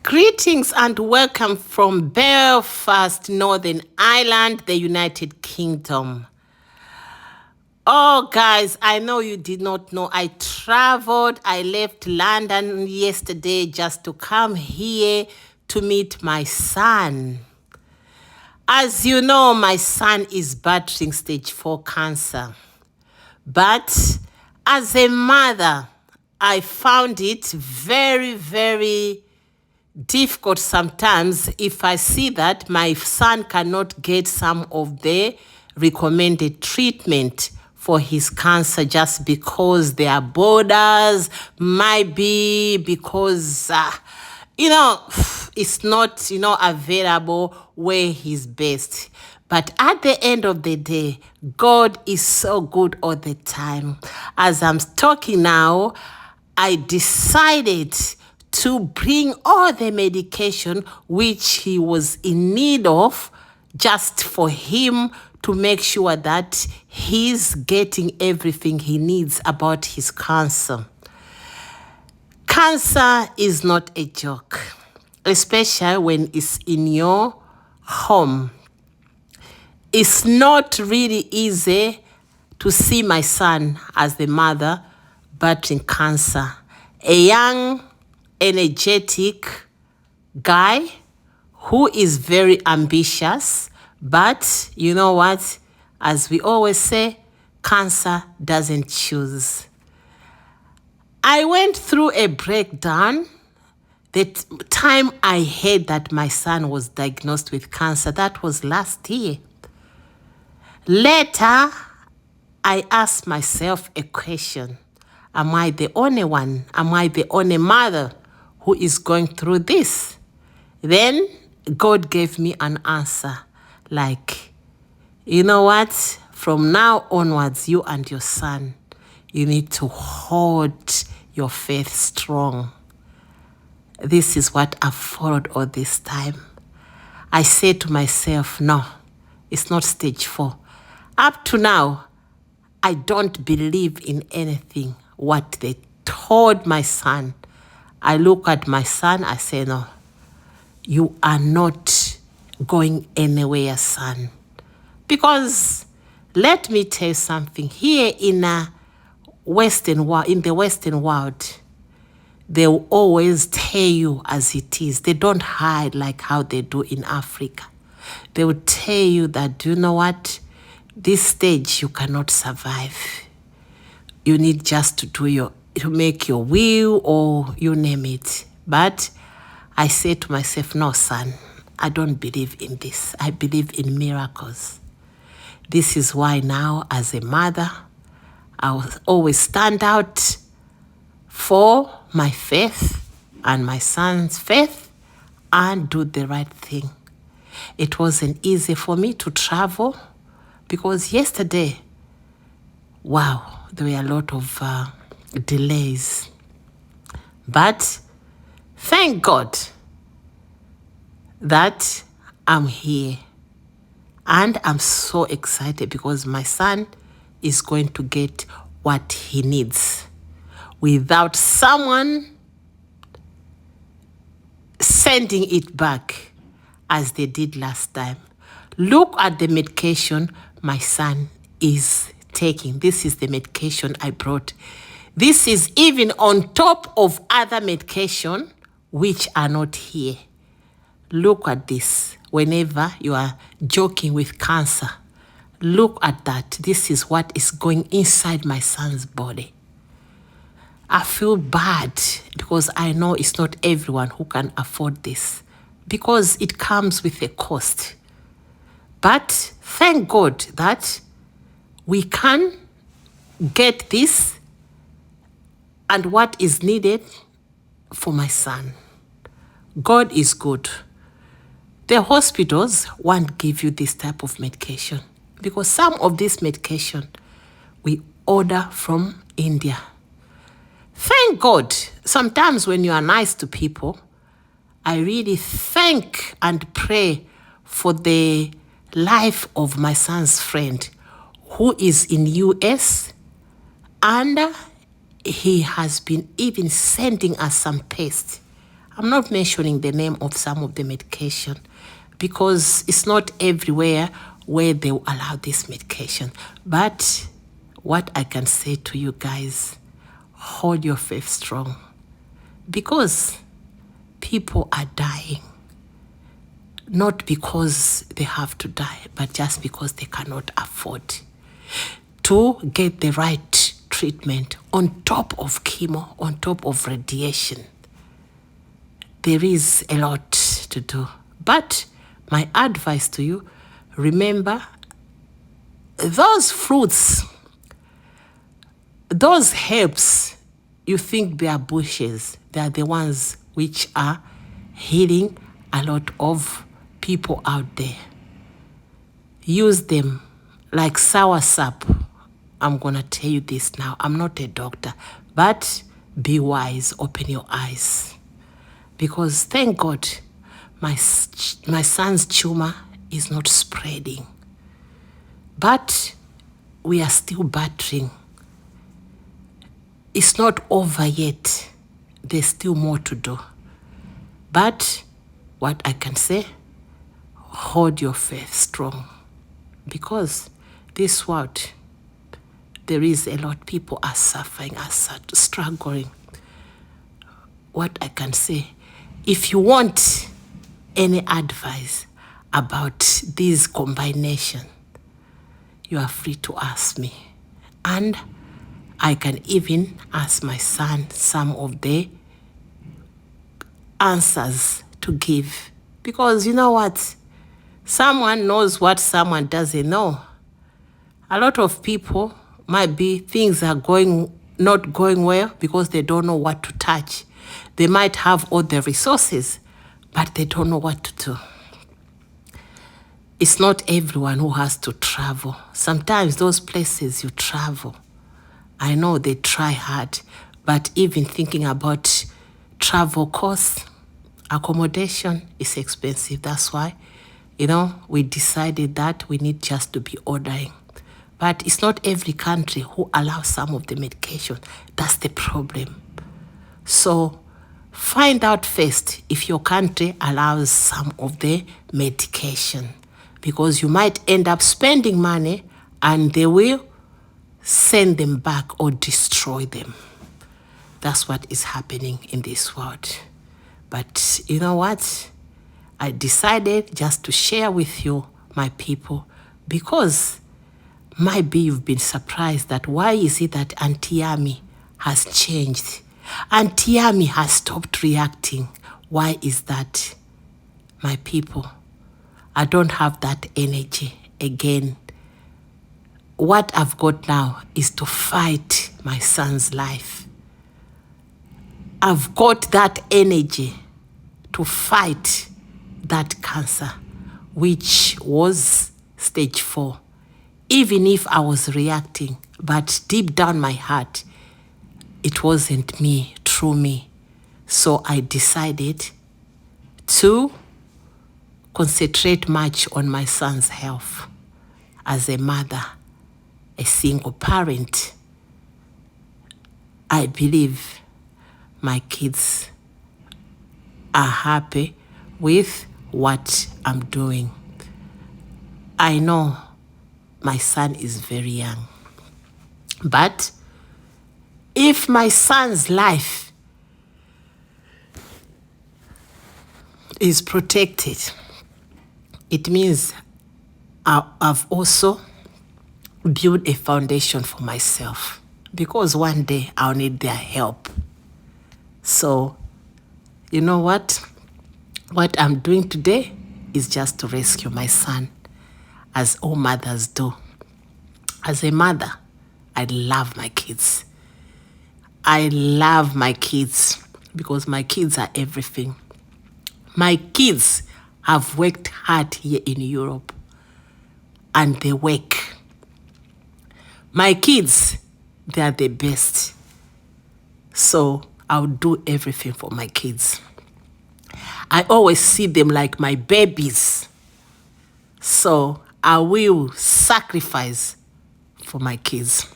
Greetings and welcome from Belfast Northern Ireland, the United Kingdom. Oh, guys, I know you did not know. I traveled. I left London yesterday just to come here to meet my son. As you know, my son is battling stage 4 cancer. But as a mother, I found it very, very difficult sometimes if I see that my son cannot get some of the recommended treatment for his cancer just because there are borders, might be because, it's not, available where he's best. But at the end of the day, God is so good all the time. As I'm talking now, I decided to bring all the medication which he was in need of just for him to make sure that he's getting everything he needs about his cancer. Cancer is not a joke, especially when it's in your home. It's not really easy to see my son as the mother battling cancer. A young, energetic guy who is very ambitious, but you know what? As we always say, cancer doesn't choose. I went through a breakdown. The time I heard that my son was diagnosed with cancer, that was last year. Later, I asked myself a question. Am I the only one? Am I the only mother who is going through this? Then God gave me an answer like, you know what? From now onwards, you and your son, you need to hold your faith strong. This is what I've followed all this time. I said to myself, no, it's not stage 4. Up to now, I don't believe in anything what they told my son. I look at my son, I say, no, you are not going anywhere, son. Because let me tell you something. Here in the Western world, they will always tell you as it is. They don't hide like how they do in Africa. They will tell you that, you know what? This stage you cannot survive. You need just to make your will or you name it. But I say to myself, no, son, I don't believe in this. I believe in miracles. This is why now, as a mother, I will always stand out for my faith and my son's faith and do the right thing. It wasn't easy for me to travel because yesterday, wow, there were a lot of delays. But thank God that I'm here. And I'm so excited because my son is going to get what he needs without someone sending it back as they did last time. Look at the medication my son is taking. This is the medication I brought. This is even on top of other medication which are not here. Look at this. Whenever you are joking with cancer, look at that. This is what is going inside my son's body. I feel bad because I know it's not everyone who can afford this because it comes with a cost. But thank God that we can get this and what is needed for my son. God is good. The hospitals won't give you this type of medication because some of this medication we order from India. Thank God, sometimes when you are nice to people, I really thank and pray for the life of my son's friend who is in US, and he has been even sending us some paste. I'm not mentioning the name of some of the medication because it's not everywhere where they will allow this medication. But what I can say to you guys, hold your faith strong because people are dying. Not because they have to die, but just because they cannot afford to get the right treatment on top of chemo, on top of radiation. There is a lot to do. But my advice to you, remember, those fruits, those herbs, you think they are bushes. They are the ones which are healing a lot of people out there. Use them like soursop. I'm going to tell you this now. I'm not a doctor, but be wise. Open your eyes. Because thank God, my son's tumor is not spreading. But we are still battling. It's not over yet. There's still more to do. But what I can say, hold your faith strong. Because this world, there is a lot. People are suffering, are struggling. What I can say, if you want any advice about this combination, you are free to ask me. And I can even ask my son some of the answers to give. Because you know what? Someone knows what someone doesn't know. A lot of people might be things are not going well because they don't know what to touch. They might have all the resources, but they don't know what to do. It's not everyone who has to travel. Sometimes those places you travel, I know they try hard, but even thinking about travel costs, accommodation is expensive. That's why, we decided that we need just to be ordering. But it's not every country who allows some of the medication. That's the problem. So find out first if your country allows some of the medication, because you might end up spending money and they will send them back or destroy them. That's what is happening in this world. But you know what? I decided just to share with you, my people, because maybe you've been surprised that why is it that Auntie Yami has changed? Auntie Yami has stopped reacting. Why is that? My people, I don't have that energy again. What I've got now is to fight my son's life. I've got that energy to fight that cancer, which was stage 4. Even if I was reacting, but deep down my heart, it wasn't me, through me. So I decided to concentrate much on my son's health. As a mother, a single parent, I believe my kids are happy with what I'm doing. I know my son is very young, but if my son's life is protected, it means I've also built a foundation for myself, because one day I'll need their help. So, you know what? What I'm doing today is just to rescue my son, as all mothers do. As a mother, I love my kids. I love my kids because my kids are everything. My kids have worked hard here in Europe, and they work. My kids, they are the best. So I'll do everything for my kids. I always see them like my babies. So I will sacrifice for my kids.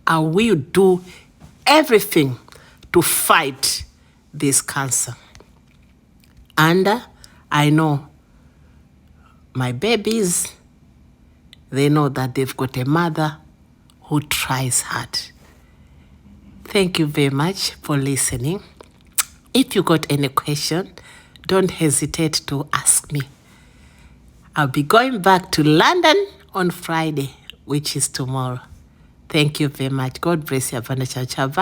I will do everything to fight this cancer. And I know my babies, they know that they've got a mother who tries hard. Thank you very much for listening. If you got any question, don't hesitate to ask me. I'll be going back to London on Friday, which is tomorrow. Thank you very much. God bless you. Bye.